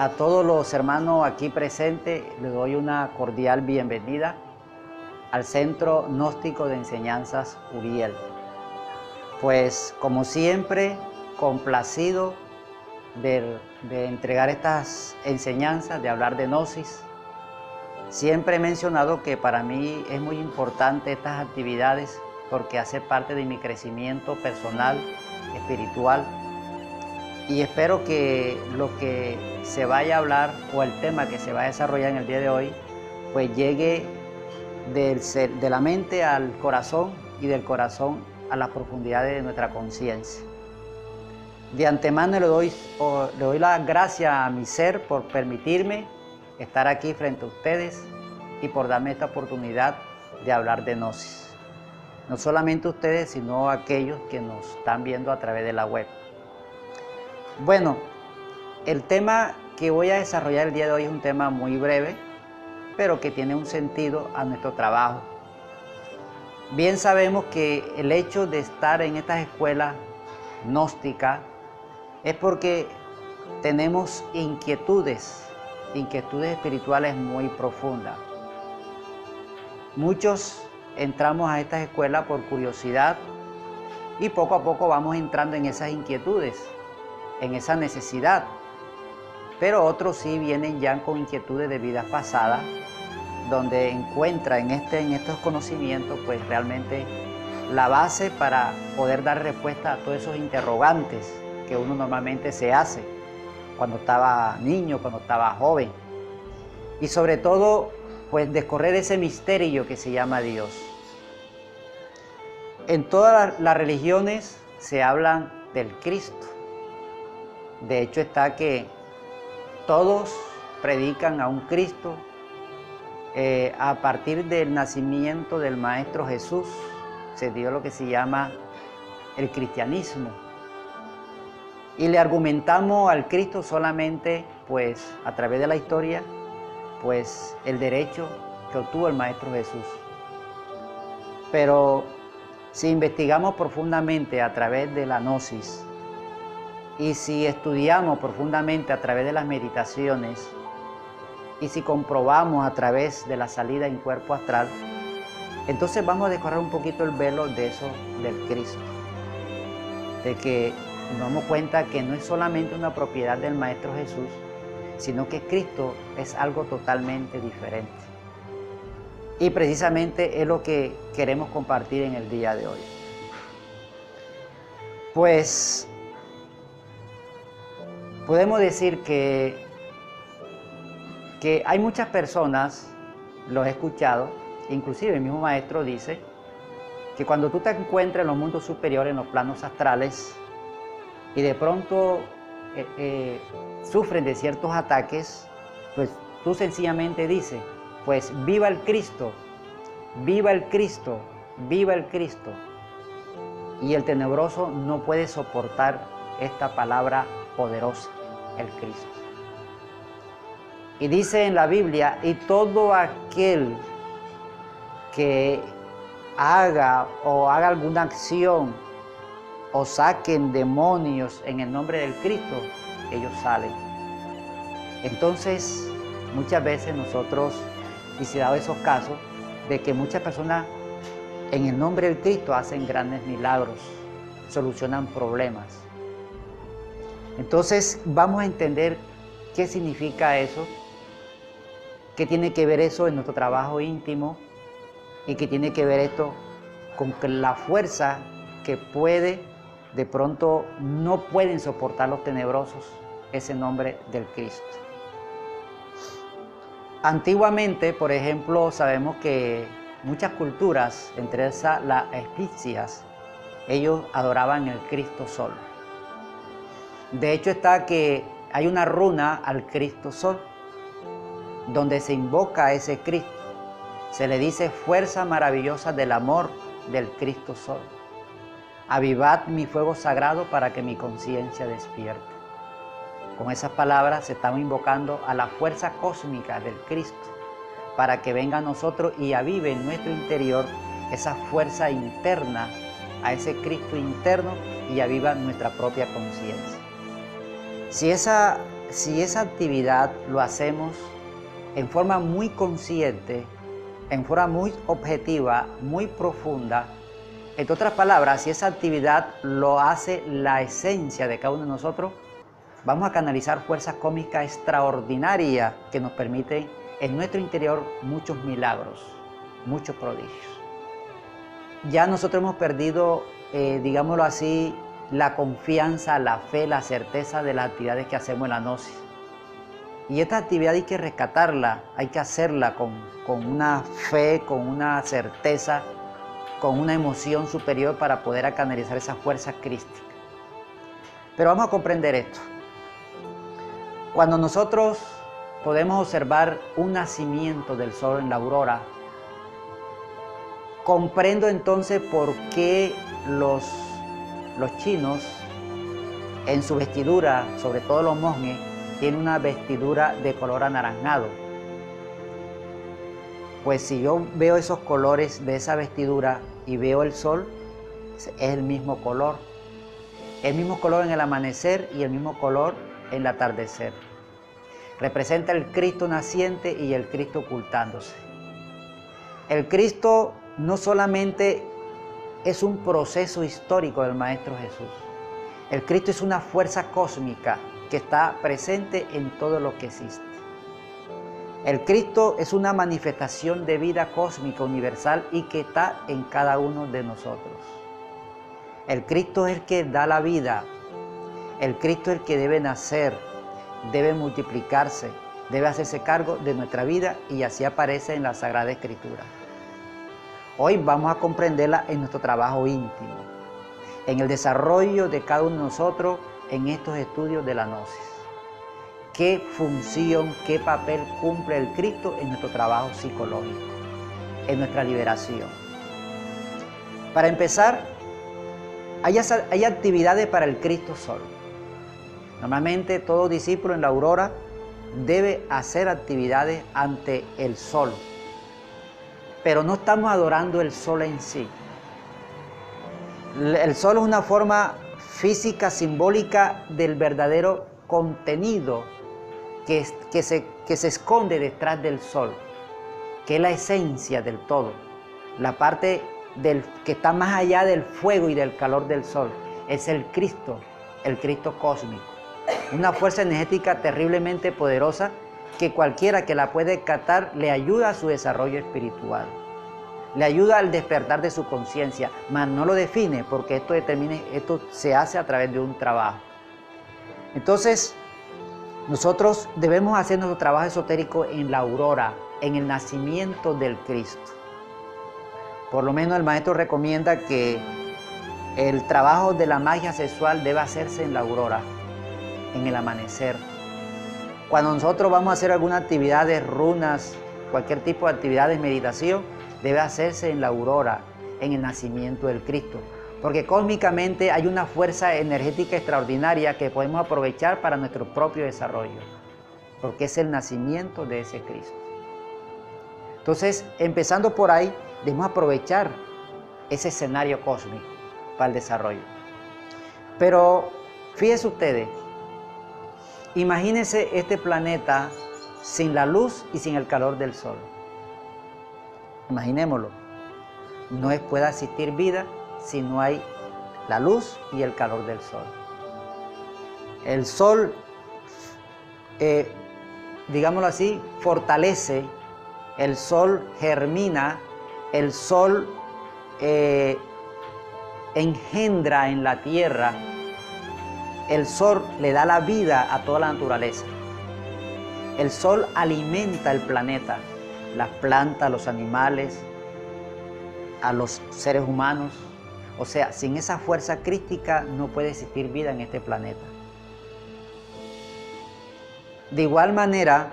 A todos los hermanos aquí presentes les doy una cordial bienvenida al Centro Gnóstico de Enseñanzas Uriel. Pues como siempre, complacido de entregar estas enseñanzas, de hablar de Gnosis. Siempre he mencionado que para mí es muy importante estas actividades porque hace parte de mi crecimiento personal, espiritual. Y espero que lo que se vaya a hablar o el tema que se va a desarrollar en el día de hoy, pues llegue de la mente al corazón y del corazón a las profundidades de nuestra conciencia. De antemano le doy las gracias a mi ser por permitirme estar aquí frente a ustedes y por darme esta oportunidad de hablar de Gnosis. No solamente ustedes, sino aquellos que nos están viendo a través de la web. Bueno, el tema que voy a desarrollar el día de hoy es un tema muy breve, pero que tiene un sentido a nuestro trabajo. Bien sabemos que el hecho de estar en estas escuelas gnósticas es porque tenemos inquietudes espirituales muy profundas. Muchos entramos a estas escuelas por curiosidad y poco a poco vamos entrando en esas inquietudes, en esa necesidad, pero otros sí vienen ya con inquietudes de vidas pasadas, donde encuentra en estos conocimientos pues realmente la base para poder dar respuesta a todos esos interrogantes que uno normalmente se hace cuando estaba niño, cuando estaba joven, y sobre todo pues descorrer ese misterio que se llama Dios. En todas las religiones se hablan del Cristo. De hecho está que todos predican a un Cristo a partir del nacimiento del Maestro Jesús. Se dio lo que se llama el cristianismo. Y le argumentamos al Cristo solamente pues a través de la historia pues el derecho que obtuvo el Maestro Jesús. Pero si investigamos profundamente a través de la Gnosis, y si estudiamos profundamente a través de las meditaciones, y si comprobamos a través de la salida en cuerpo astral, entonces vamos a descorrer un poquito el velo de eso del Cristo. De que nos damos cuenta que no es solamente una propiedad del Maestro Jesús, sino que Cristo es algo totalmente diferente. Y precisamente es lo que queremos compartir en el día de hoy. Pues podemos decir que hay muchas personas, los he escuchado, inclusive el mismo maestro dice, que cuando tú te encuentras en los mundos superiores, en los planos astrales, y de pronto sufren de ciertos ataques, pues tú sencillamente dices, pues viva el Cristo, viva el Cristo, viva el Cristo. Y el tenebroso no puede soportar esta palabra poderosa, el Cristo. Y dice en la Biblia, y todo aquel que haga alguna acción o saquen demonios en el nombre del Cristo, ellos salen. Entonces, muchas veces nosotros, y se ha dado esos casos, de que muchas personas en el nombre del Cristo hacen grandes milagros, solucionan problemas. Entonces vamos a entender qué significa eso, qué tiene que ver eso en nuestro trabajo íntimo y qué tiene que ver esto con la fuerza que de pronto no pueden soportar los tenebrosos, ese nombre del Cristo. Antiguamente, por ejemplo, sabemos que muchas culturas, entre esas las egipcias, ellos adoraban el Cristo Sol. De hecho está que hay una runa al Cristo Sol, donde se invoca a ese Cristo. Se le dice fuerza maravillosa del amor del Cristo Sol. Avivad mi fuego sagrado para que mi conciencia despierte. Con esas palabras se estamos invocando a la fuerza cósmica del Cristo para que venga a nosotros y avive en nuestro interior esa fuerza interna, a ese Cristo interno, y aviva nuestra propia conciencia. Si si esa actividad lo hacemos en forma muy consciente, en forma muy objetiva, muy profunda, entre otras palabras, si esa actividad lo hace la esencia de cada uno de nosotros, vamos a canalizar fuerzas cósmicas extraordinarias que nos permiten en nuestro interior muchos milagros, muchos prodigios. Ya nosotros hemos perdido, digámoslo así, la confianza, la fe, la certeza de las actividades que hacemos en la gnosis. Y esta actividad hay que rescatarla, hay que hacerla con una fe, con una certeza, con una emoción superior para poder canalizar esas fuerzas crísticas. Pero vamos a comprender esto. Cuando nosotros podemos observar un nacimiento del sol en la aurora, comprendo entonces por qué los chinos en su vestidura, sobre todo los monjes, tienen una vestidura de color anaranjado. Pues si yo veo esos colores de esa vestidura y veo el sol, es el mismo color. El mismo color en el amanecer y el mismo color en el atardecer. Representa el Cristo naciente y el Cristo ocultándose. El Cristo no solamente es un proceso histórico del Maestro Jesús. El Cristo es una fuerza cósmica que está presente en todo lo que existe. El Cristo es una manifestación de vida cósmica universal y que está en cada uno de nosotros. El Cristo es el que da la vida. El Cristo es el que debe nacer, debe multiplicarse, debe hacerse cargo de nuestra vida y así aparece en la Sagrada Escritura. Hoy vamos a comprenderla en nuestro trabajo íntimo, en el desarrollo de cada uno de nosotros en estos estudios de la gnosis. ¿Qué función, qué papel cumple el Cristo en nuestro trabajo psicológico, en nuestra liberación? Para empezar, hay actividades para el Cristo Sol. Normalmente todo discípulo en la aurora debe hacer actividades ante el sol, pero no estamos adorando el sol en sí. El sol es una forma física, simbólica del verdadero contenido que se esconde detrás del sol, que es la esencia del todo, la parte que está más allá del fuego y del calor del sol. Es el Cristo cósmico, una fuerza energética terriblemente poderosa que cualquiera que la puede captar le ayuda a su desarrollo espiritual, le ayuda al despertar de su conciencia, mas no lo define porque esto se hace a través de un trabajo. Entonces, nosotros debemos hacer nuestro trabajo esotérico en la aurora, en el nacimiento del Cristo. Por lo menos el maestro recomienda que el trabajo de la magia sexual debe hacerse en la aurora, en el amanecer. Cuando nosotros vamos a hacer alguna actividad de runas, cualquier tipo de actividad de meditación, debe hacerse en la aurora, en el nacimiento del Cristo. Porque cósmicamente hay una fuerza energética extraordinaria que podemos aprovechar para nuestro propio desarrollo, porque es el nacimiento de ese Cristo. Entonces, empezando por ahí, debemos aprovechar ese escenario cósmico para el desarrollo. Pero fíjense ustedes, imagínense este planeta sin la luz y sin el calor del sol. Imaginémoslo. No puede existir vida si no hay la luz y el calor del sol. El sol, digámoslo así, fortalece, el sol germina, el sol engendra en la tierra, el sol le da la vida a toda la naturaleza. El sol alimenta el planeta, las plantas, los animales, a los seres humanos. O sea, sin esa fuerza crística no puede existir vida en este planeta. De igual manera,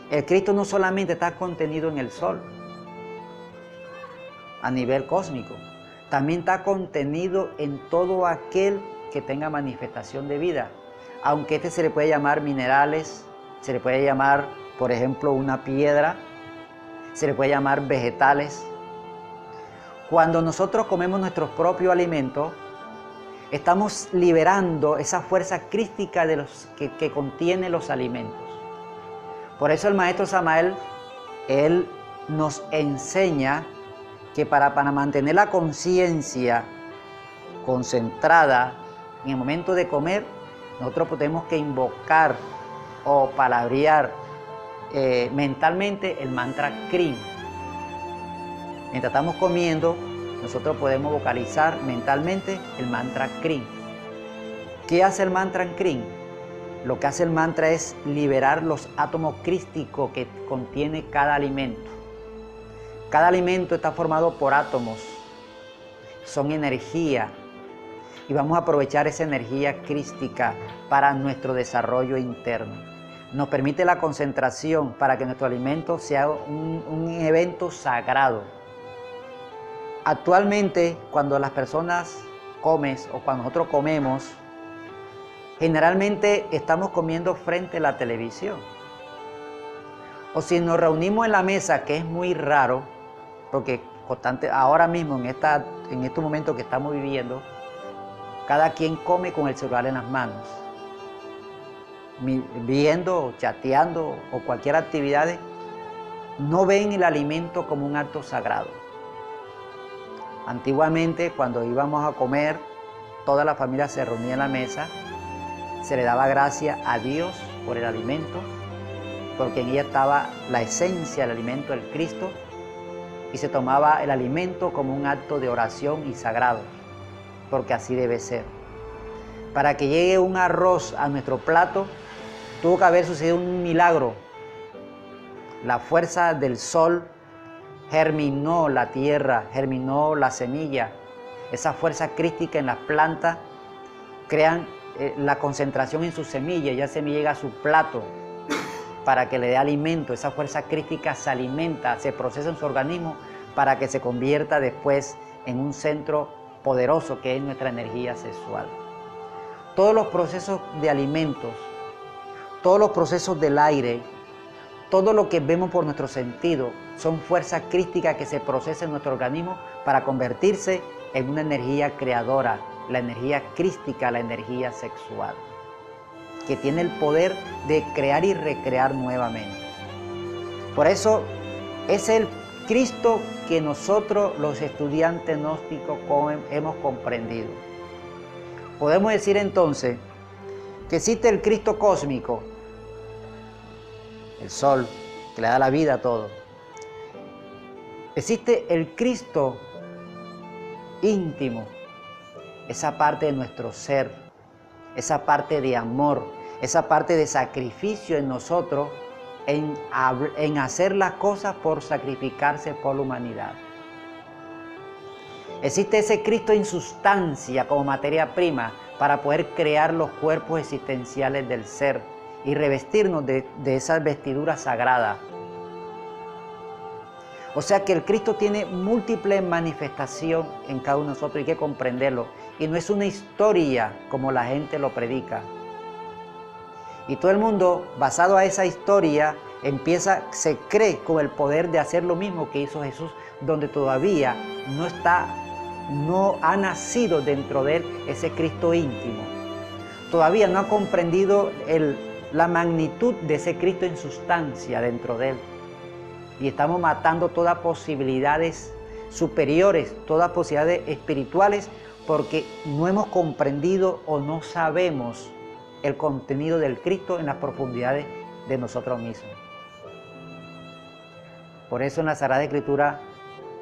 el Cristo no solamente está contenido en el sol, a nivel cósmico, también está contenido en todo aquel que tenga manifestación de vida. Aunque este se le puede llamar minerales, se le puede llamar, por ejemplo, una piedra, se le puede llamar vegetales. Cuando nosotros comemos nuestros propios alimentos, estamos liberando esa fuerza crística que contiene los alimentos. Por eso el maestro Samael, él nos enseña que para mantener la conciencia concentrada en el momento de comer, nosotros tenemos que invocar o palabrear mentalmente el mantra Krim. Mientras estamos comiendo, nosotros podemos vocalizar mentalmente el mantra Krim. ¿Qué hace el mantra Krim? Lo que hace el mantra es liberar los átomos crísticos que contiene cada alimento. Cada alimento está formado por átomos, son energía, y vamos a aprovechar esa energía crística para nuestro desarrollo interno. Nos permite la concentración para que nuestro alimento sea un evento sagrado. Actualmente, cuando las personas comen o cuando nosotros comemos, generalmente estamos comiendo frente a la televisión. O si nos reunimos en la mesa, que es muy raro, porque ahora mismo en estos momentos que estamos viviendo, cada quien come con el celular en las manos, viendo, chateando o cualquier actividad. No ven el alimento como un acto sagrado. Antiguamente, cuando íbamos a comer, toda la familia se reunía en la mesa, se le daba gracias a Dios por el alimento, porque en ella estaba la esencia del alimento, el Cristo, y se tomaba el alimento como un acto de oración y sagrado, porque así debe ser. Para que llegue un arroz a nuestro plato, tuvo que haber sucedido un milagro. La fuerza del sol germinó la tierra, germinó la semilla. Esa fuerza crística en las plantas crean la concentración en su semilla, ya la semilla llega a su plato para que le dé alimento. Esa fuerza crística se alimenta, se procesa en su organismo para que se convierta después en un centro poderoso que es nuestra energía sexual. Todos los procesos de alimentos, todos los procesos del aire, todo lo que vemos por nuestro sentido son fuerzas crísticas que se procesan en nuestro organismo para convertirse en una energía creadora, la energía crística, la energía sexual, que tiene el poder de crear y recrear nuevamente. Por eso es el Cristo que nosotros los estudiantes gnósticos hemos comprendido. Podemos decir entonces que existe el Cristo cósmico, el sol, que le da la vida a todo. Existe el Cristo íntimo, esa parte de nuestro ser, esa parte de amor, esa parte de sacrificio en nosotros, en hacer las cosas por sacrificarse por la humanidad. Existe ese Cristo en sustancia como materia prima para poder crear los cuerpos existenciales del ser y revestirnos de esas vestiduras sagradas. O sea que el Cristo tiene múltiples manifestaciones en cada uno de nosotros, hay que comprenderlo. Y no es una historia como la gente lo predica. Y todo el mundo, basado a esa historia, se cree con el poder de hacer lo mismo que hizo Jesús, donde todavía no ha nacido dentro de él ese Cristo íntimo. Todavía no ha comprendido la magnitud de ese Cristo en sustancia dentro de él. Y estamos matando todas posibilidades superiores, todas posibilidades espirituales, porque no hemos comprendido o no sabemos el contenido del Cristo en las profundidades de nosotros mismos. Por eso en la Sagrada Escritura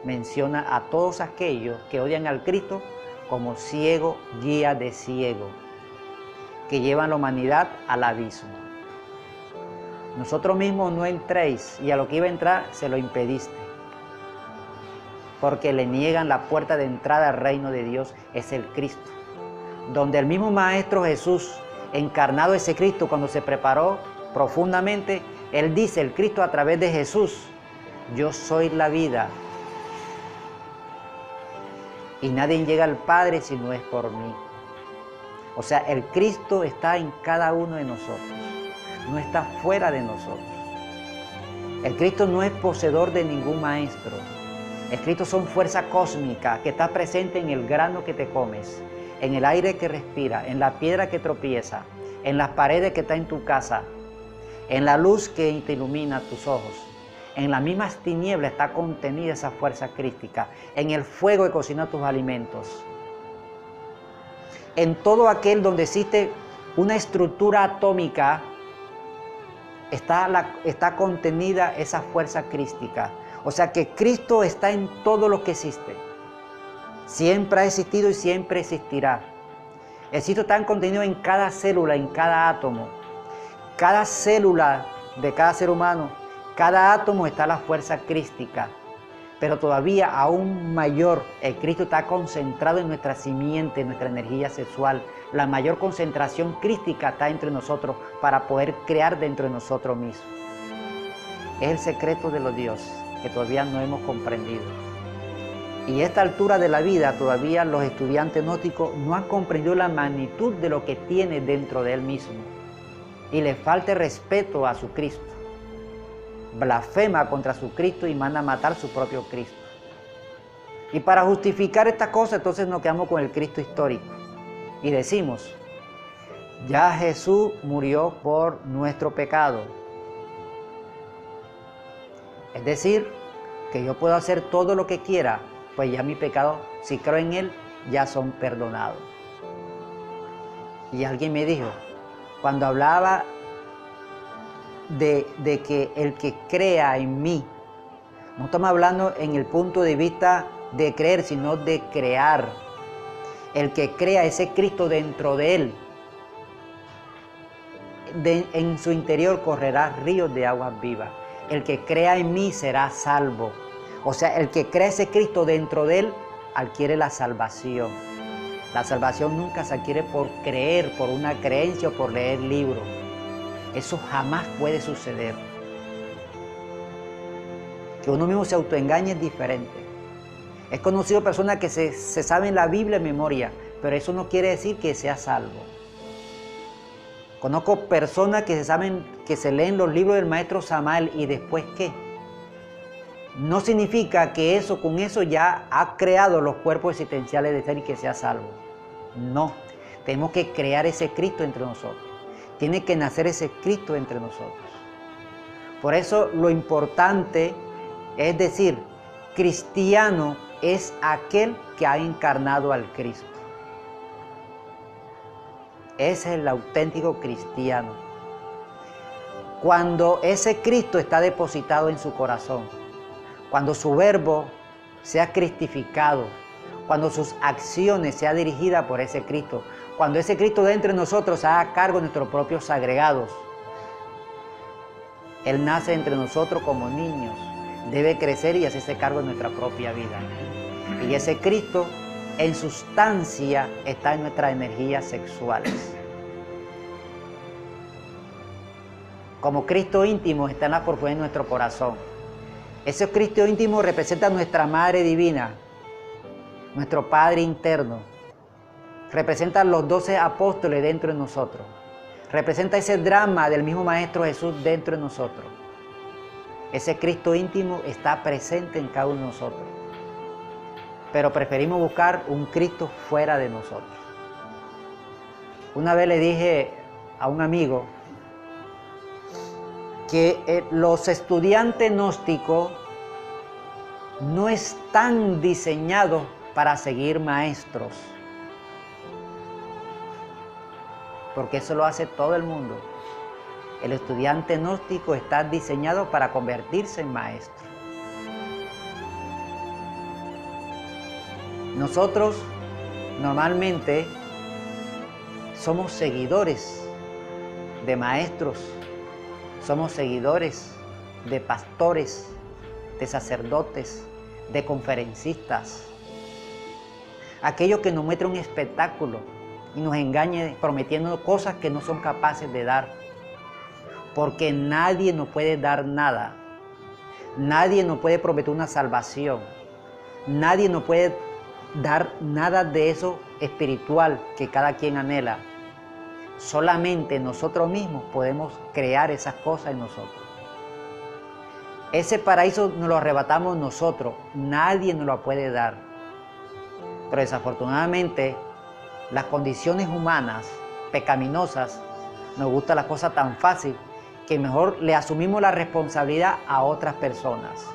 menciona a todos aquellos que odian al Cristo como ciego, guía de ciego, que llevan la humanidad al abismo. Nosotros mismos no entréis, y a lo que iba a entrar se lo impediste, porque le niegan la puerta de entrada al reino de Dios, es el Cristo, donde el mismo Maestro Jesús, encarnado ese Cristo, cuando se preparó profundamente, él dice, el Cristo a través de Jesús, yo soy la vida, y nadie llega al Padre si no es por mí. O sea, el Cristo está en cada uno de nosotros, no está fuera de nosotros. El Cristo no es poseedor de ningún maestro. El Cristo son fuerza cósmica que está presente en el grano que te comes, en el aire que respira, en la piedra que tropieza, en las paredes que está en tu casa, en la luz que te ilumina tus ojos. En las mismas tinieblas está contenida esa fuerza crística, en el fuego que cocina tus alimentos. En todo aquel donde existe una estructura atómica, está contenida esa fuerza crística. O sea que Cristo está en todo lo que existe. Siempre ha existido y siempre existirá. El Cristo está contenido en cada célula, en cada átomo. Cada célula de cada ser humano, cada átomo está la fuerza crística. Pero todavía aún mayor, el Cristo está concentrado en nuestra simiente, en nuestra energía sexual. La mayor concentración crística está entre nosotros para poder crear dentro de nosotros mismos. Es el secreto de los dioses que todavía no hemos comprendido. Y a esta altura de la vida todavía los estudiantes gnósticos no han comprendido la magnitud de lo que tiene dentro de él mismo. Y le falta respeto a su Cristo. Blasfema contra su Cristo y manda a matar su propio Cristo. Y para justificar esta cosa, entonces nos quedamos con el Cristo histórico. Y decimos, ya Jesús murió por nuestro pecado. Es decir, que yo puedo hacer todo lo que quiera, pues ya mi pecado, si creo en Él, ya son perdonados. Y alguien me dijo, cuando hablaba de que el que crea en mí, no estamos hablando en el punto de vista de creer, sino de crear. El que crea ese Cristo dentro de él, en su interior correrá ríos de aguas vivas. El que crea en mí será salvo. O sea, el que crea ese Cristo dentro de él adquiere la salvación. La salvación nunca se adquiere por creer, por una creencia o por leer libros. Eso jamás puede suceder. Que uno mismo se autoengañe es diferente. He conocido personas que se saben la Biblia en memoria, pero eso no quiere decir que sea salvo. Conozco personas que se leen los libros del maestro Samael y después ¿qué? No significa que con eso ya ha creado los cuerpos existenciales de ser y que sea salvo. No, tenemos que crear ese Cristo entre nosotros. Tiene que nacer ese Cristo entre nosotros. Por eso lo importante es decir, cristiano es aquel que ha encarnado al Cristo. Ese es el auténtico cristiano. Cuando ese Cristo está depositado en su corazón, cuando su verbo sea cristificado, cuando sus acciones sean dirigidas por ese Cristo, cuando ese Cristo dentro de nosotros haga cargo de nuestros propios agregados, Él nace entre nosotros como niños, debe crecer y hacerse cargo de nuestra propia vida. Y ese Cristo en sustancia está en nuestras energías sexuales. Como Cristo íntimo está en la profundidad de nuestro corazón. Ese Cristo íntimo representa a nuestra Madre Divina, nuestro Padre interno. Representa a los 12 apóstoles dentro de nosotros. Representa ese drama del mismo Maestro Jesús dentro de nosotros. Ese Cristo íntimo está presente en cada uno de nosotros. Pero preferimos buscar un Cristo fuera de nosotros. Una vez le dije a un amigo que los estudiantes gnósticos no están diseñados para seguir maestros. Porque eso lo hace todo el mundo. El estudiante gnóstico está diseñado para convertirse en maestro. Nosotros normalmente somos seguidores de maestros, somos seguidores de pastores, de sacerdotes, de conferencistas. Aquellos que nos muestran un espectáculo y nos engañen prometiendo cosas que no son capaces de dar. Porque nadie nos puede dar nada. Nadie nos puede prometer una salvación. Nadie nos puede dar nada de eso espiritual que cada quien anhela. Solamente nosotros mismos podemos crear esas cosas en nosotros. Ese paraíso nos lo arrebatamos nosotros. Nadie nos lo puede dar. Pero desafortunadamente, las condiciones humanas pecaminosas, nos gusta la cosa tan fácil que mejor le asumimos la responsabilidad a otras personas.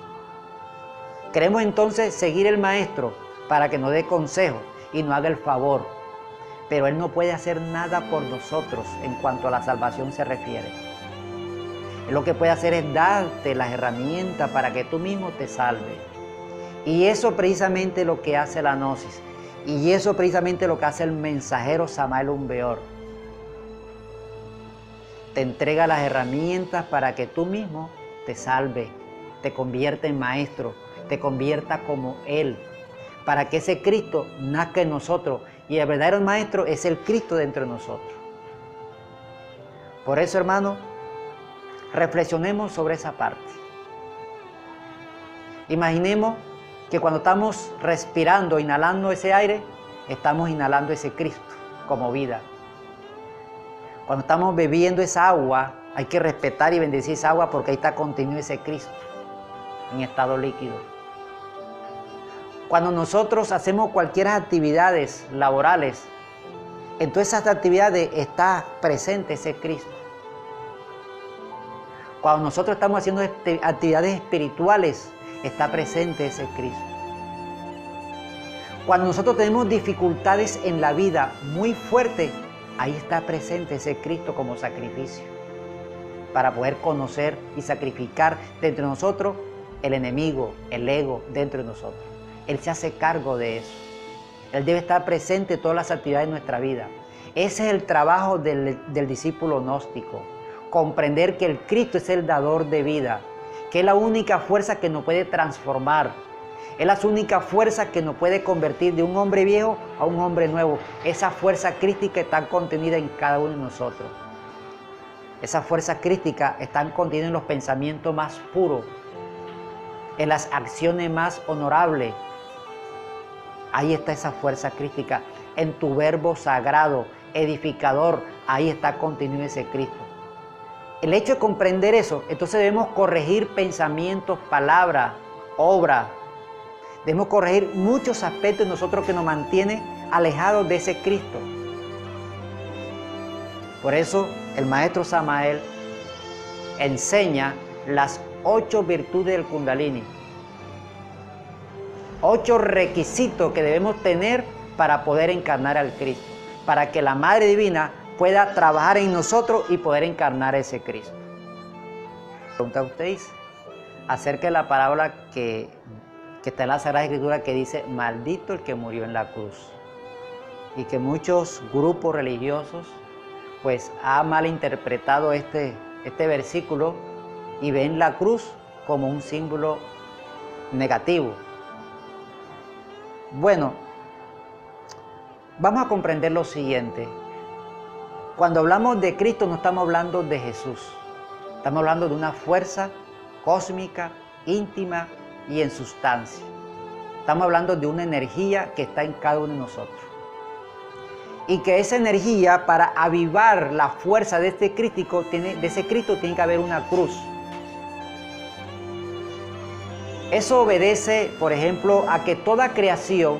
Queremos entonces seguir el maestro para que nos dé consejo y nos haga el favor, pero él no puede hacer nada por nosotros en cuanto a la salvación se refiere. Él lo que puede hacer es darte las herramientas para que tú mismo te salves. Y eso precisamente es lo que hace la Gnosis. Y eso precisamente es lo que hace el mensajero Samael Aun Weor. Te entrega las herramientas para que tú mismo te salves, te convierta en maestro, te convierta como Él, para que ese Cristo nazca en nosotros. Y el verdadero maestro es el Cristo dentro de nosotros. Por eso, hermano, reflexionemos sobre esa parte. Imaginemos que cuando estamos respirando, inhalando ese aire, estamos inhalando ese Cristo como vida. Cuando estamos bebiendo esa agua, hay que respetar y bendecir esa agua porque ahí está contenido ese Cristo en estado líquido. Cuando nosotros hacemos cualquier actividades laborales, en todas esas actividades está presente ese Cristo. Cuando nosotros estamos haciendo actividades espirituales, está presente ese Cristo. Cuando nosotros tenemos dificultades en la vida muy fuertes, ahí está presente ese Cristo como sacrificio, para poder conocer y sacrificar dentro de nosotros el enemigo, el ego dentro de nosotros. Él se hace cargo de eso. Él debe estar presente en todas las actividades de nuestra vida. Ese es el trabajo del discípulo gnóstico. Comprender que el Cristo es el dador de vida, que es la única fuerza que nos puede transformar. Es la única fuerza que nos puede convertir de un hombre viejo a un hombre nuevo. Esa fuerza crística está contenida en cada uno de nosotros. Esa fuerza crística está contenida en los pensamientos más puros, en las acciones más honorables. Ahí está esa fuerza crística. En tu verbo sagrado, edificador, ahí está contenido ese Cristo. El hecho de comprender eso, entonces debemos corregir pensamientos, palabras, obras. Debemos corregir muchos aspectos de nosotros que nos mantienen alejados de ese Cristo. Por eso el maestro Samael enseña las 8 virtudes del Kundalini. 8 requisitos que debemos tener para poder encarnar al Cristo, para que la Madre Divina pueda trabajar en nosotros y poder encarnar ese Cristo. Pregunta a ustedes acerca de la parábola que está en la Sagrada Escritura que dice: maldito el que murió en la cruz. Y que muchos grupos religiosos pues han malinterpretado este versículo y ven la cruz como un símbolo negativo. Bueno, vamos a comprender lo siguiente. Cuando hablamos de Cristo no estamos hablando de Jesús. Estamos hablando de una fuerza cósmica, íntima y en sustancia. Estamos hablando de una energía que está en cada uno de nosotros. Y que esa energía, para avivar la fuerza de ese Cristo tiene que haber una cruz. Eso obedece, por ejemplo, a que toda creación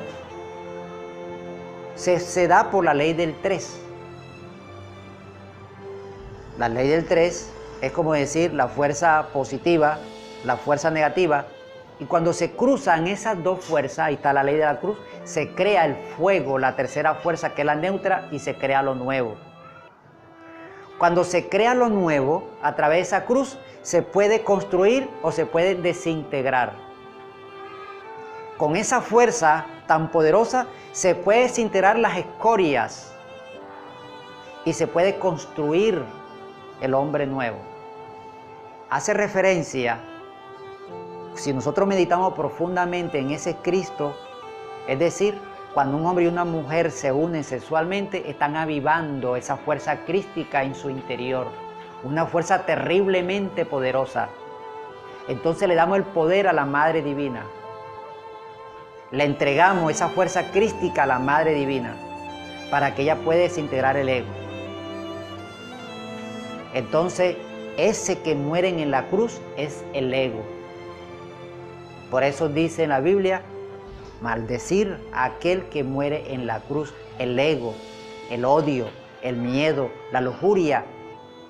se da por la ley del 3. La ley del 3 es como decir la fuerza positiva, la fuerza negativa. Y cuando se cruzan esas dos fuerzas, ahí está la ley de la cruz, se crea el fuego, la tercera fuerza que es la neutra, y se crea lo nuevo. Cuando se crea lo nuevo, a través de esa cruz, se puede construir o se puede desintegrar. Con esa fuerza tan poderosa, se puede desintegrar las escorias y se puede construir el hombre nuevo. Hace referencia, si nosotros meditamos profundamente en ese Cristo, es decir, cuando un hombre y una mujer se unen sexualmente, están avivando esa fuerza crística en su interior, una fuerza terriblemente poderosa. Entonces le damos el poder a la Madre Divina. Le entregamos esa fuerza crística a la Madre Divina para que ella pueda desintegrar el ego. Entonces, ese que mueren en la cruz es el ego. Por eso dice en la Biblia: maldecir a aquel que muere en la cruz. el ego, el odio, el miedo, la lujuria,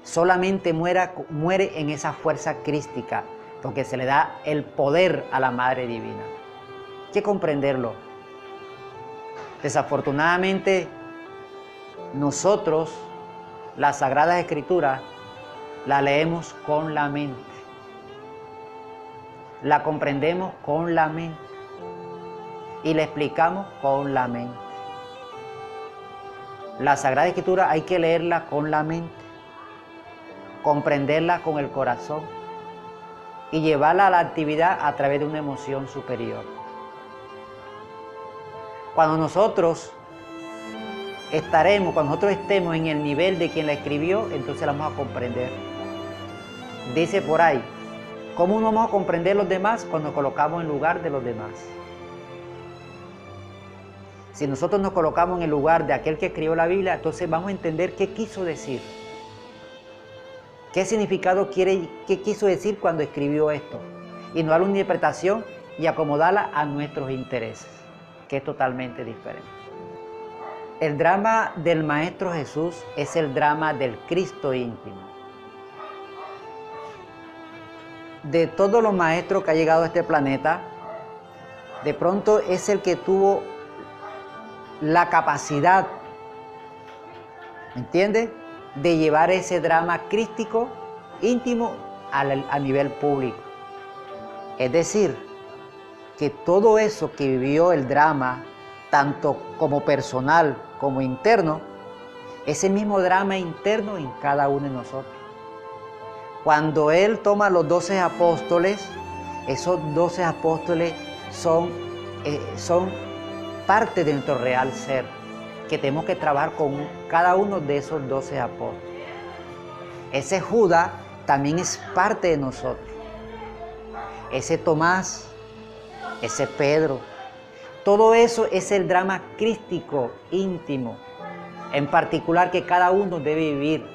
solamente muere en esa fuerza crística, porque se le da el poder a la Madre Divina. Hay que comprenderlo. Desafortunadamente, nosotros, las Sagradas Escrituras, la leemos con la mente. La comprendemos con la mente. Y la explicamos con la mente. La Sagrada Escritura hay que leerla con la mente, comprenderla con el corazón y llevarla a la actividad a través de una emoción superior. Cuando nosotros estemos en el nivel de quien la escribió, entonces la vamos a comprender. Dice por ahí, ¿cómo no vamos a comprender los demás cuando nos colocamos en lugar de los demás? Si nosotros nos colocamos en el lugar de aquel que escribió la Biblia, entonces vamos a entender qué quiso decir. ¿Qué significado qué quiso decir cuando escribió esto? Y no darle una interpretación y acomodarla a nuestros intereses, que es totalmente diferente. El drama del Maestro Jesús es el drama del Cristo íntimo. De todos los maestros que han llegado a este planeta, de pronto es el que tuvo la capacidad, ¿me entiendes?, de llevar ese drama crístico íntimo a nivel público. Es decir, que todo eso que vivió el drama, tanto como personal como interno, ese mismo drama interno en cada uno de nosotros. Cuando Él toma los 12 apóstoles, esos 12 apóstoles son parte de nuestro real ser, que tenemos que trabajar con cada uno de esos 12 apóstoles. Ese Judas también es parte de nosotros. Ese Tomás, ese Pedro, todo eso es el drama crístico íntimo, en particular que cada uno debe vivir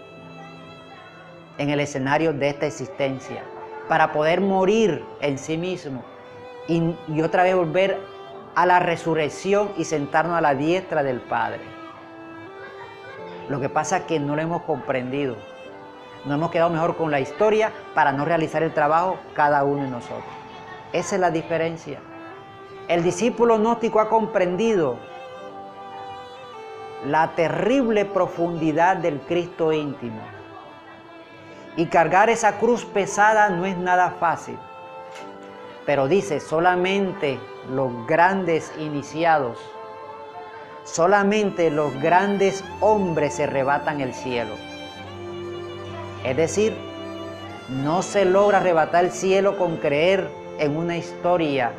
en el escenario de esta existencia, para poder morir en sí mismo y otra vez volver a la resurrección y sentarnos a la diestra del Padre. Lo que pasa es que no lo hemos comprendido. Nos hemos quedado mejor con la historia para no realizar el trabajo cada uno de nosotros. Esa es la diferencia. El discípulo gnóstico ha comprendido la terrible profundidad del Cristo íntimo. Y cargar esa cruz pesada no es nada fácil. Pero dice, solamente los grandes iniciados, solamente los grandes hombres se arrebatan el cielo. Es decir, no se logra arrebatar el cielo con creer en una historia,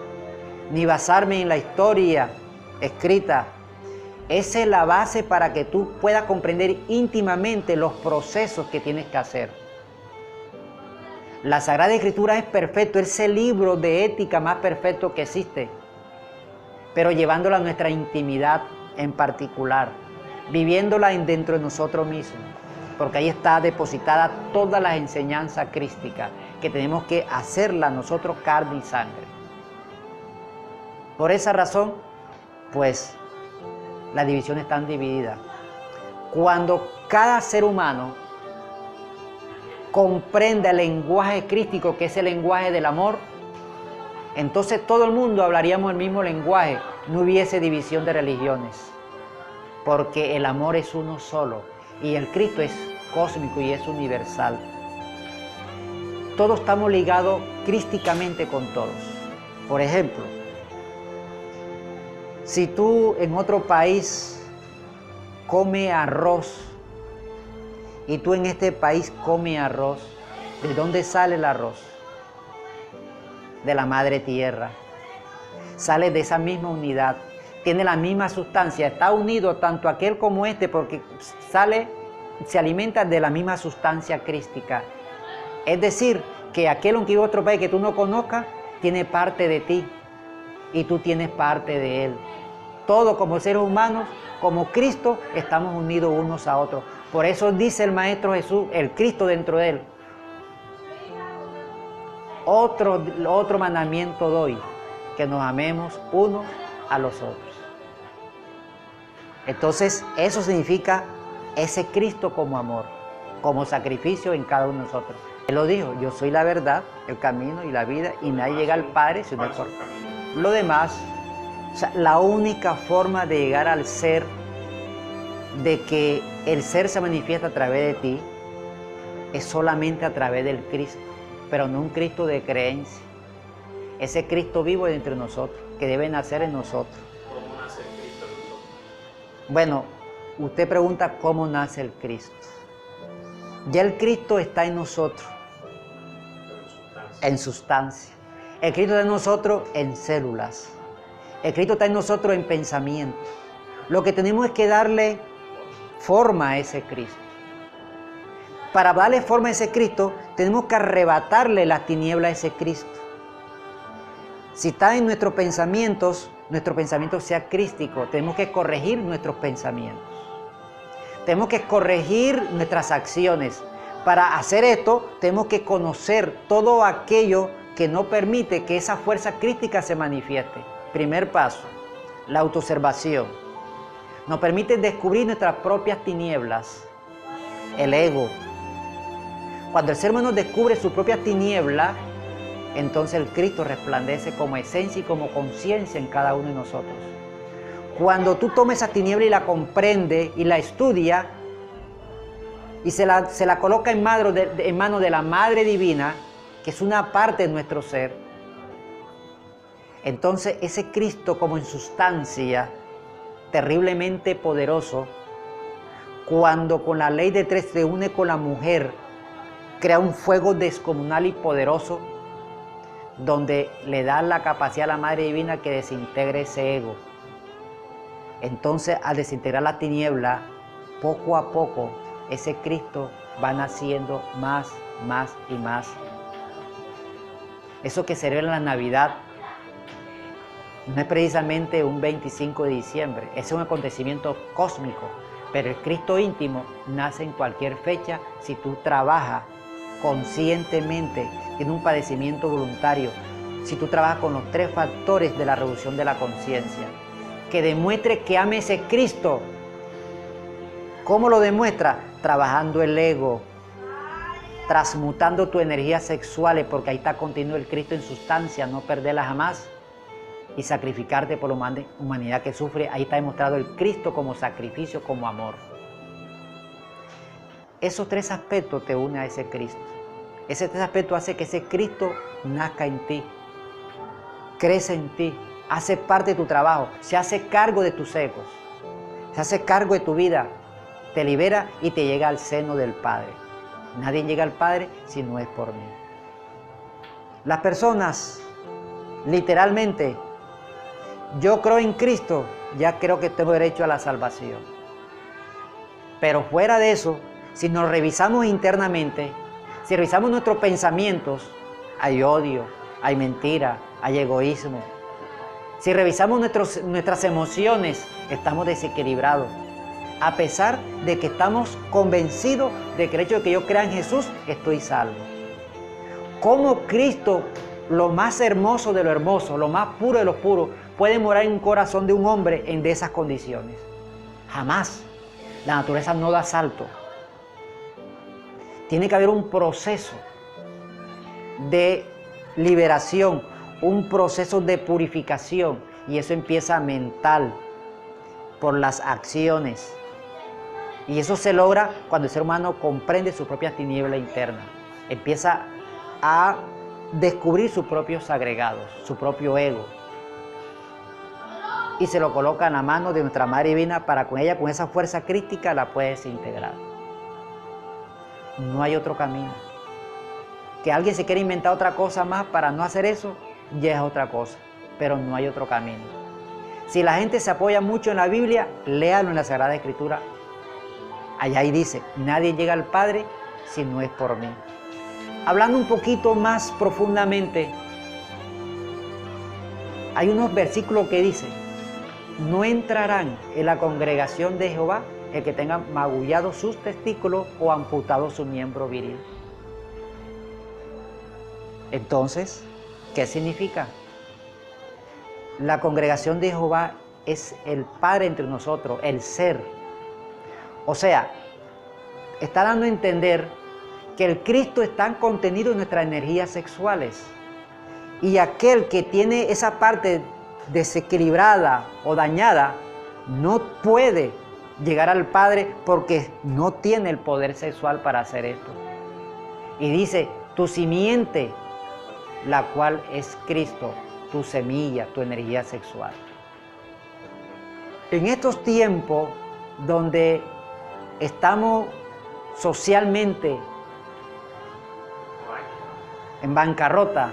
ni basarme en la historia escrita. Esa es la base para que tú puedas comprender íntimamente los procesos que tienes que hacer. La Sagrada Escritura es perfecto, es el libro de ética más perfecto que existe, pero llevándola a nuestra intimidad en particular, viviéndola dentro de nosotros mismos, porque ahí está depositada toda la enseñanza crística, que tenemos que hacerla nosotros carne y sangre. Por esa razón, pues, las divisiones están divididas. Cuando cada ser humano comprenda el lenguaje crístico, que es el lenguaje del amor, entonces todo el mundo hablaríamos el mismo lenguaje, no hubiese división de religiones, porque el amor es uno solo y el Cristo es cósmico y es universal. Todos estamos ligados crísticamente con todos. Por ejemplo, si tú en otro país comes arroz y tú en este país comes arroz, ¿de dónde sale el arroz? De la madre tierra. Sale de esa misma unidad, tiene la misma sustancia, está unido tanto aquel como este porque se alimenta de la misma sustancia crística. Es decir, que aquel aunque vive en otro país que tú no conozcas, tiene parte de ti y tú tienes parte de él. Todos como seres humanos, como Cristo, estamos unidos unos a otros. Por eso dice el Maestro Jesús, el Cristo dentro de él: otro mandamiento doy, que nos amemos unos a los otros. Entonces, eso significa ese Cristo como amor, como sacrificio en cada uno de nosotros. Él lo dijo, yo soy la verdad, el camino y la vida, y nadie llega al Padre si no es por mí. Lo demás, o sea, la única forma de llegar al ser, de que el ser se manifiesta a través de ti, es solamente a través del Cristo, pero no un Cristo de creencia. Ese Cristo vivo dentro de nosotros, que debe nacer en nosotros. ¿Cómo nace el Cristo en nosotros? Bueno, usted pregunta cómo nace el Cristo. Ya el Cristo está en nosotros, en sustancia. El Cristo está en nosotros en células. El Cristo está en nosotros en pensamiento. Lo que tenemos es que darle forma a ese Cristo. Para darle forma a ese Cristo, tenemos que arrebatarle la tiniebla a ese Cristo. Si está en nuestro pensamiento sea crístico, tenemos que corregir nuestros pensamientos. Tenemos que corregir nuestras acciones. Para hacer esto, tenemos que conocer todo aquello que no permite que esa fuerza crística se manifieste. Primer paso, la autoobservación. Nos permite descubrir nuestras propias tinieblas, el ego. Cuando el ser humano descubre su propia tiniebla, entonces el Cristo resplandece como esencia y como conciencia en cada uno de nosotros. Cuando tú tomas esa tiniebla y la comprendes y la estudias y se la coloca en manos de la Madre Divina, que es una parte de nuestro ser, entonces ese Cristo como en sustancia, terriblemente poderoso, cuando con la ley de tres se une con la mujer, crea un fuego descomunal y poderoso, donde le da la capacidad a la Madre Divina que desintegre ese ego. Entonces, al desintegrar la tiniebla, poco a poco, ese Cristo va naciendo más y más. Eso que se celebra en la Navidad no es precisamente un 25 de diciembre, es un acontecimiento cósmico, pero el Cristo íntimo nace en cualquier fecha si tú trabajas conscientemente, tiene un padecimiento voluntario, si tú trabajas con los tres factores de la revolución de la conciencia, que demuestre que ame ese Cristo. ¿Cómo lo demuestra? Trabajando el ego, transmutando tus energías sexuales, porque ahí está contenido el Cristo en sustancia, no perderla jamás, y sacrificarte por la humanidad que sufre. Ahí está demostrado el Cristo como sacrificio, como amor. Esos tres aspectos te unen a ese Cristo. Ese tres aspectos hace que ese Cristo nazca en ti, crece en ti, hace parte de tu trabajo, se hace cargo de tus egos, se hace cargo de tu vida, te libera y te llega al seno del Padre. Nadie llega al Padre si no es por mí. Las personas, literalmente, yo creo en Cristo, ya creo que tengo derecho a la salvación. Pero fuera de eso, si nos revisamos internamente, si revisamos nuestros pensamientos, hay odio, hay mentira, hay egoísmo. Si revisamos nuestras emociones, estamos desequilibrados. A pesar de que estamos convencidos de que el hecho de que yo crea en Jesús, estoy salvo. ¿Cómo Cristo, lo más hermoso de lo hermoso, lo más puro de lo puro, puede morar en un corazón de un hombre en de esas condiciones? Jamás. La naturaleza no da salto. Tiene que haber un proceso de liberación, un proceso de purificación, y eso empieza mental, por las acciones. Y eso se logra cuando el ser humano comprende su propia tiniebla interna. Empieza a descubrir sus propios agregados, su propio ego. Y se lo coloca en la mano de nuestra Madre Divina para con ella, con esa fuerza crítica, la puede desintegrar. No hay otro camino. Que alguien se quiera inventar otra cosa más para no hacer eso, ya es otra cosa. Pero no hay otro camino. Si la gente se apoya mucho en la Biblia, léalo en la Sagrada Escritura. Allá ahí dice, nadie llega al Padre si no es por mí. Hablando un poquito más profundamente, hay unos versículos que dicen, no entrarán en la congregación de Jehová el que tenga magullados sus testículos o amputado su miembro viril. Entonces, ¿qué significa? La congregación de Jehová es el Padre entre nosotros, el ser. O sea, está dando a entender que el Cristo está contenido en nuestras energías sexuales. Y aquel que tiene esa parte desequilibrada o dañada, no puede llegar al Padre porque no tiene el poder sexual para hacer esto. Y dice, tu simiente, la cual es Cristo, tu semilla, tu energía sexual. En estos tiempos donde estamos socialmente en bancarrota,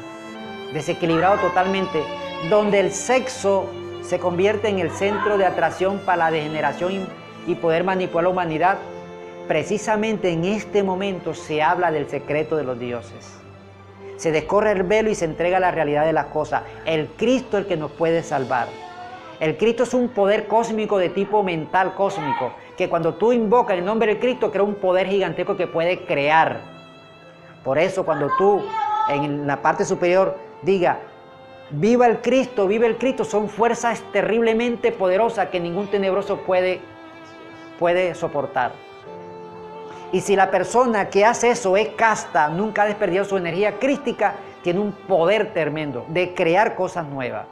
desequilibrado totalmente, donde el sexo se convierte en el centro de atracción para la degeneración y poder manipular la humanidad, precisamente en este momento se habla del secreto de los dioses. Se descorre el velo y se entrega la realidad de las cosas. El Cristo es el que nos puede salvar. El Cristo es un poder cósmico de tipo mental cósmico, que cuando tú invocas el nombre del Cristo, crea un poder gigantesco que puede crear. Por eso cuando tú en la parte superior diga, viva el Cristo, son fuerzas terriblemente poderosas que ningún tenebroso puede soportar. Y si la persona que hace eso es casta, nunca ha desperdiciado su energía crística, tiene un poder tremendo de crear cosas nuevas.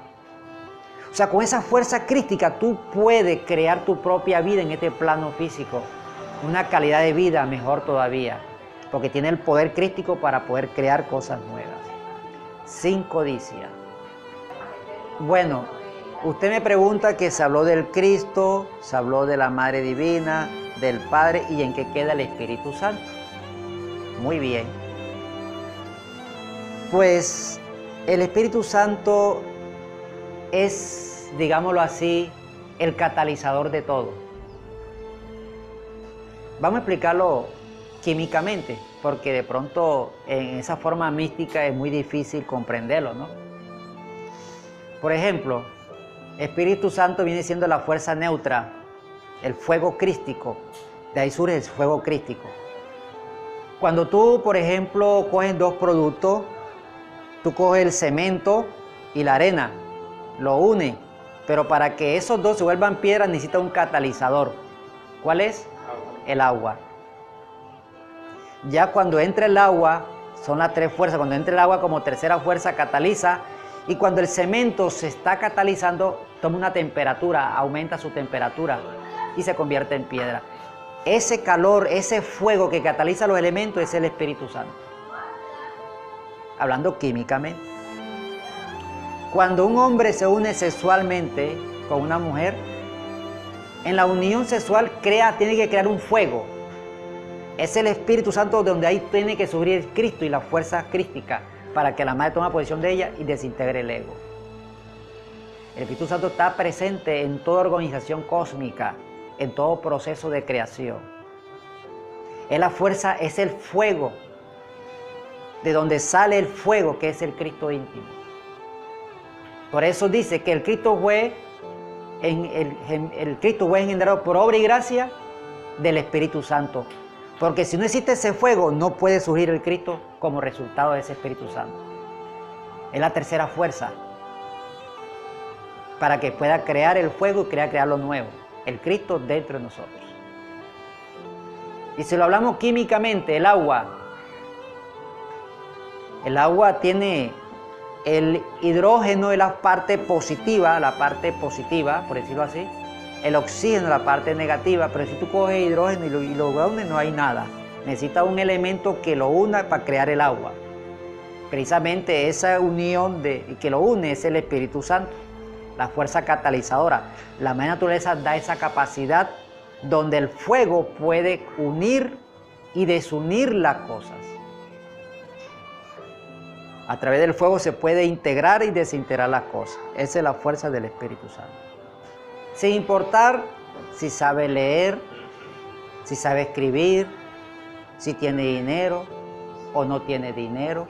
O sea, con esa fuerza crística tú puedes crear tu propia vida en este plano físico, una calidad de vida mejor todavía, porque tiene el poder crístico para poder crear cosas nuevas, sin codicia. Bueno, usted me pregunta que se habló del Cristo, se habló de la Madre Divina, del Padre, y en qué queda el Espíritu Santo. Muy bien. Pues el Espíritu Santo es, digámoslo así, el catalizador de todo. Vamos a explicarlo químicamente, porque de pronto en esa forma mística es muy difícil comprenderlo, ¿no? Por ejemplo, Espíritu Santo viene siendo la fuerza neutra, el fuego crístico, de ahí surge el fuego crístico. Cuando tú, por ejemplo, coges dos productos, tú coges el cemento y la arena, lo unes, pero para que esos dos se vuelvan piedras necesita un catalizador. ¿Cuál es? El agua. Ya cuando entra el agua, son las tres fuerzas, cuando entra el agua como tercera fuerza cataliza, y cuando el cemento se está catalizando, toma una temperatura, aumenta su temperatura y se convierte en piedra. Ese calor, ese fuego que cataliza los elementos es el Espíritu Santo. Hablando químicamente. Cuando un hombre se une sexualmente con una mujer, en la unión sexual tiene que crear un fuego. Es el Espíritu Santo donde ahí tiene que subir el Cristo y la fuerza crística para que la madre tome posesión de ella y desintegre el ego. El Espíritu Santo está presente en toda organización cósmica, en todo proceso de creación. Es la fuerza, es el fuego, de donde sale el fuego que es el Cristo íntimo. Por eso dice que el Cristo fue engendrado por obra y gracia del Espíritu Santo. Porque si no existe ese fuego, no puede surgir el Cristo como resultado de ese Espíritu Santo. Es la tercera fuerza para que pueda crear el fuego y crear lo nuevo. El Cristo dentro de nosotros. Y si lo hablamos químicamente, el agua tiene el hidrógeno es la parte positiva, por decirlo así. El oxígeno, la parte negativa, pero si tú coges hidrógeno y lo unes, no hay nada. Necesita un elemento que lo una para crear el agua. Precisamente esa unión que lo une es el Espíritu Santo, la fuerza catalizadora. La madre naturaleza da esa capacidad donde el fuego puede unir y desunir las cosas. A través del fuego se puede integrar y desintegrar las cosas. Esa es la fuerza del Espíritu Santo. Sin importar si sabe leer, si sabe escribir, si tiene dinero o no tiene dinero,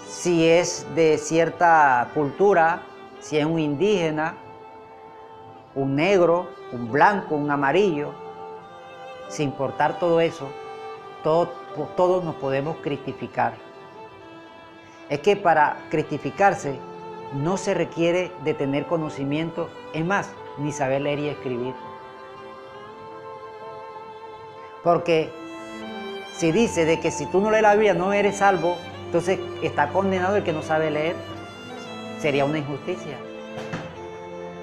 si es de cierta cultura, si es un indígena, un negro, un blanco, un amarillo, sin importar todo eso, todos nos podemos cristificar. Es que para cristificarse no se requiere de tener conocimiento, es más, ni saber leer y escribir. Porque si dice de que si tú no lees la Biblia no eres salvo, entonces está condenado el que no sabe leer. Sería una injusticia,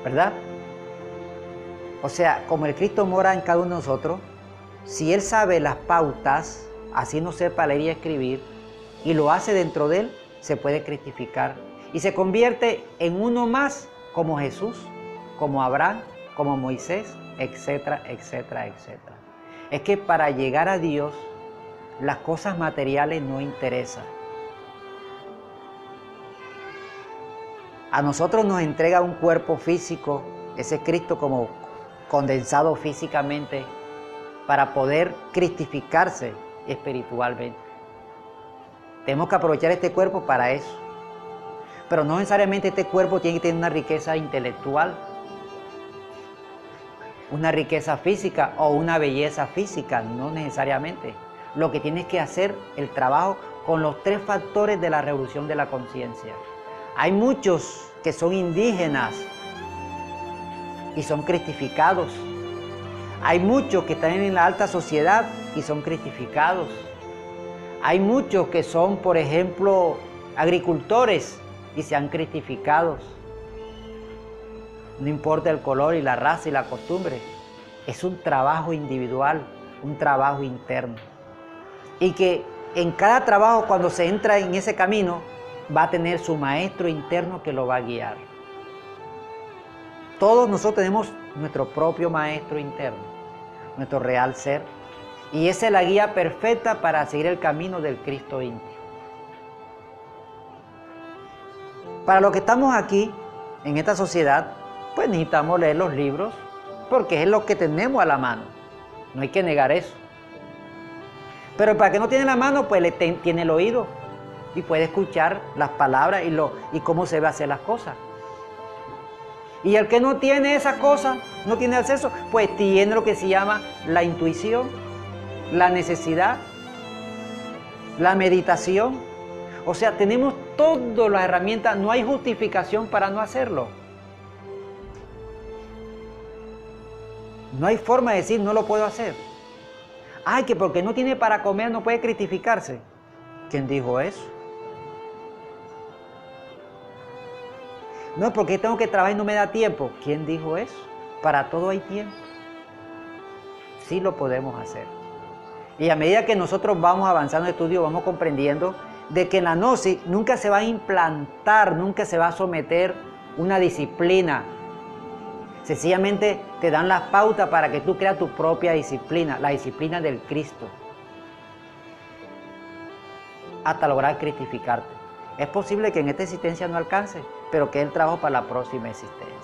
¿verdad? O sea, como el Cristo mora en cada uno de nosotros, si Él sabe las pautas, así no sepa leer y escribir, y lo hace dentro de Él, se puede cristificar. Y se convierte en uno más como Jesús, como Abraham, como Moisés, etcétera, etcétera, etcétera. Es que para llegar a Dios, las cosas materiales no interesan. A nosotros nos entrega un cuerpo físico, ese Cristo como condensado físicamente, para poder cristificarse espiritualmente. Tenemos que aprovechar este cuerpo para eso. Pero no necesariamente este cuerpo tiene que tener una riqueza intelectual, una riqueza física o una belleza física, no necesariamente. Lo que tienes que hacer el trabajo con los 3 factores de la revolución de la conciencia. Hay muchos que son indígenas y son cristificados. Hay muchos que están en la alta sociedad y son cristificados. Hay muchos que son, por ejemplo, agricultores y se han cristificado. No importa el color y la raza y la costumbre. Es un trabajo individual, un trabajo interno. Y que en cada trabajo, cuando se entra en ese camino, va a tener su maestro interno que lo va a guiar. Todos nosotros tenemos nuestro propio maestro interno, nuestro real ser. Y esa es la guía perfecta para seguir el camino del Cristo íntimo. Para los que estamos aquí, en esta sociedad, pues necesitamos leer los libros, porque es lo que tenemos a la mano. No hay que negar eso. Pero para el que no tiene la mano, pues tiene el oído y puede escuchar las palabras y cómo se va a hacer las cosas. Y el que no tiene esas cosas, no tiene acceso, pues tiene lo que se llama la intuición, la necesidad, la meditación. O sea, tenemos todas las herramientas, no hay justificación para no hacerlo. No hay forma de decir no lo puedo hacer. Ay, que porque no tiene para comer no puede cristificarse. ¿Quién dijo eso? No, porque tengo que trabajar y no me da tiempo. ¿Quién dijo eso? Para todo hay tiempo. Sí lo podemos hacer. Y a medida que nosotros vamos avanzando en el estudio, vamos comprendiendo de que en la gnosis nunca se va a implantar, nunca se va a someter una disciplina. Sencillamente te dan las pautas para que tú creas tu propia disciplina, la disciplina del Cristo, hasta lograr cristificarte. Es posible que en esta existencia no alcance, pero que es el trabajo para la próxima existencia.